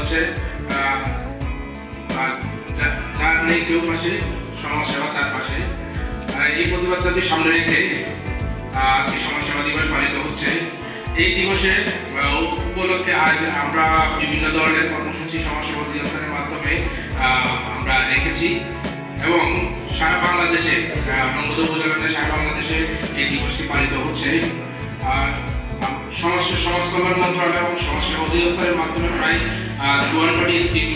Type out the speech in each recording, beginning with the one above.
হচ্ছে যার নেই কেউ পাশে সমাজসেবা তার পাশে। এই প্রতিবাদটাকে সামনে রেখে আজকে সমাজসেবা দিবস পালিত হচ্ছে। এই দিবসে উপলক্ষে আজ আমরা বিভিন্ন ধরনের কর্মসূচি সমাজসেবা অধিদপ্তরের মাধ্যমে আমরা রেখেছি এবং সারা বাংলাদেশে নগদ উপজেলাতে সারা বাংলাদেশে এই দিবসটি পালিত হচ্ছে। সমাজ কল্যাণ মন্ত্রণালয় এবং সমাজসেবা অধিদপ্তরের মাধ্যমে প্রায় 54টি স্কিম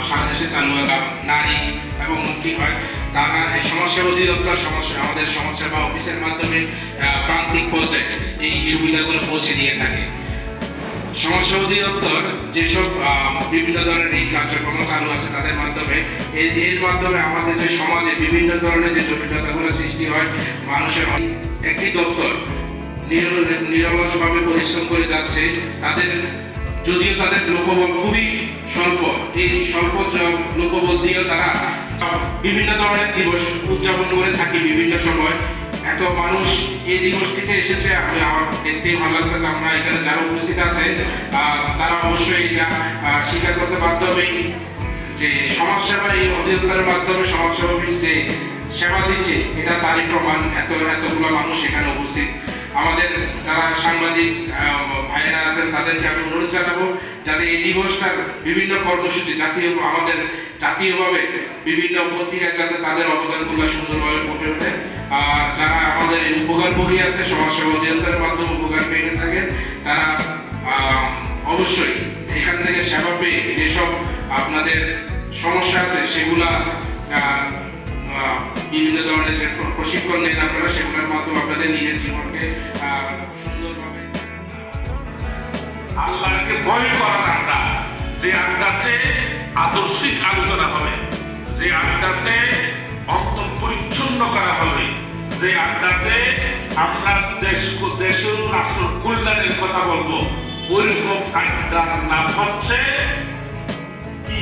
সারা দেশে চালু আছে। নারী এবং কি হয় তারা এই সমাজসেবা অধিদপ্তর আমাদের সমাজসেবা অফিসের মাধ্যমে প্রান্তিক পর্যায়ে এই সুবিধাগুলো পৌঁছে দিয়ে থাকে। সমাজসেবা অধিদপ্তর যেসব বিভিন্ন ধরনের ঋণ কার্যক্রম চালু আছে তাদের মাধ্যমে এর মাধ্যমে আমাদের যে সমাজে বিভিন্ন ধরনের যে জটিলতাগুলো সৃষ্টি হয় মানুষের একটি দপ্তর নিরলসভাবে পরিশ্রম করে যাচ্ছে। যদিও তাদের লোকবল খুবই স্বল্প, এই স্বল্প লোকবল দিয়েও তারা বিভিন্ন ধরনের দিবস উদযাপন করে থাকি বিভিন্ন সময়। এত মানুষ এই দিবসটিতে এসেছে, আমার দেখতে ভালো লাগতেছে। আমরা এখানে যারা উপস্থিত আছে তারা অবশ্যই এটা স্বীকার করতে বাধ্য হবে যে সমাজসেবা এই অধিদপ্তরের মাধ্যমে সমাজসেবা যে সেবা দিচ্ছে এটা তারই প্রমাণ। এতগুলো মানুষ এখানে উপস্থিত। আমাদের যারা সাংবাদিক ভাইয়েরা আছেন তাদেরকে আমি অনুরোধ জানাবো যাতে এই দিবসটার বিভিন্ন কর্মসূচি আমাদের জাতীয়ভাবে বিভিন্ন পত্রিকায় যাতে তাদের অবদানগুলো সুন্দরভাবে ফুটে ওঠে। আর যারা আমাদের উপকারভোগী আছে সমাজসেবা অধিদপ্তরের মাধ্যমে উপকার পেয়ে থাকে তারা অবশ্যই এখান থেকে সেবা পেয়ে যেসব আপনাদের সমস্যা আছে সেগুলা বিভিন্ন ধরনের যে প্রশিক্ষণ নেন আপনারা সেগুলোর মাধ্যমে আপনাদের নিজের জীবনকে সুন্দরভাবে আল্লাহকে ভয় করার আড্ডা, যে আড্ডাতে আদর্শিক আলোচনা হবে, যে আড্ডাতে অন্তর পরিচ্ছন্ন করা হবে, যে আড্ডাতে আমরা দেশ রাষ্ট্র কল্যাণের কথা বলবো, ওইরকম আড্ডার নাম হচ্ছে কি